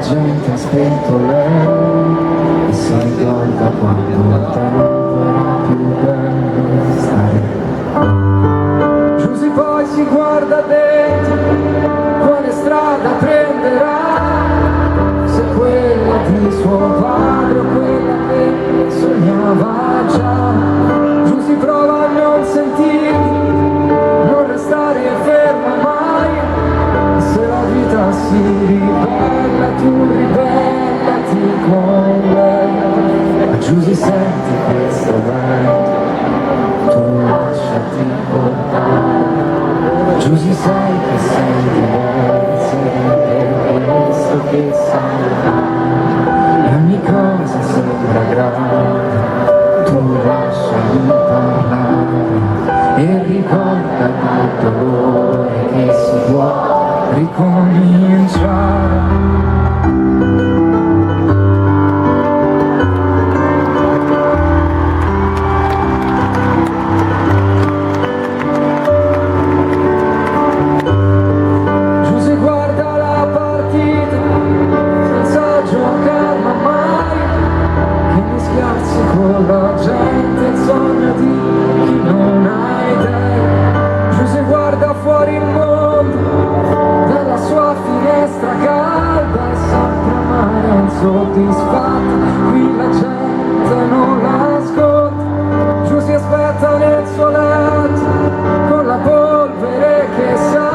gente ha spento lei e si ricorda quando il tempo era più bello stare. Giusy poi si guarda dentro, quale strada prenderà, se quella di suo padre o quella che sognava già. Giusy prova a non sentire, non restare ferma mai, se la vita si ribella tu ribellati con lei. Ma Giusy senti questo vento, tu lasciati portare. Giusy sai che sei diversa per questo che sai amare. E ogni cosa sembra grave, tu lasciali parlare e ricorda il dolore che si può ricominciare. Giusy guarda la partita senza giocarla mai, che mischiarsi con la gente, il sogno di chi non ha idee. Giusy guarda fuori il mondo dalla sua finestra calda e sempre amara insoddisfatta, qui la gente non la ascolta. Giusy aspetta nel suo letto con la polvere che sa,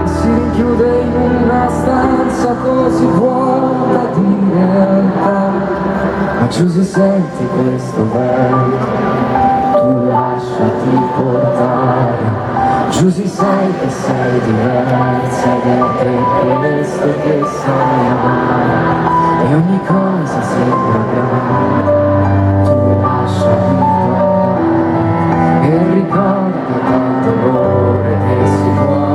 si rinchiude in una stanza così vuota di realtà. Ma Giusy senti questo vento, tu lasciati portare. Giusy sai che sei diversa ed è per questo che sai amare. E ogni cosa sembra grave, tu lasciali parlare e ricorda dal dolore che si può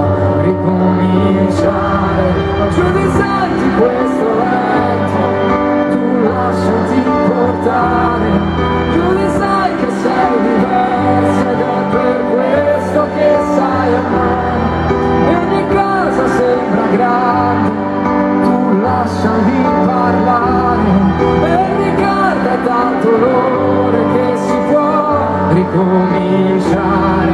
ricominciare. Ma Giusy senti questo vento, tu lasciati portare. Giusy sai che sei diversa ed è per questo che sai amare. E ogni cosa sembra grande, tu lasciali parlare e ricorda dal dolore che si può ricominciare.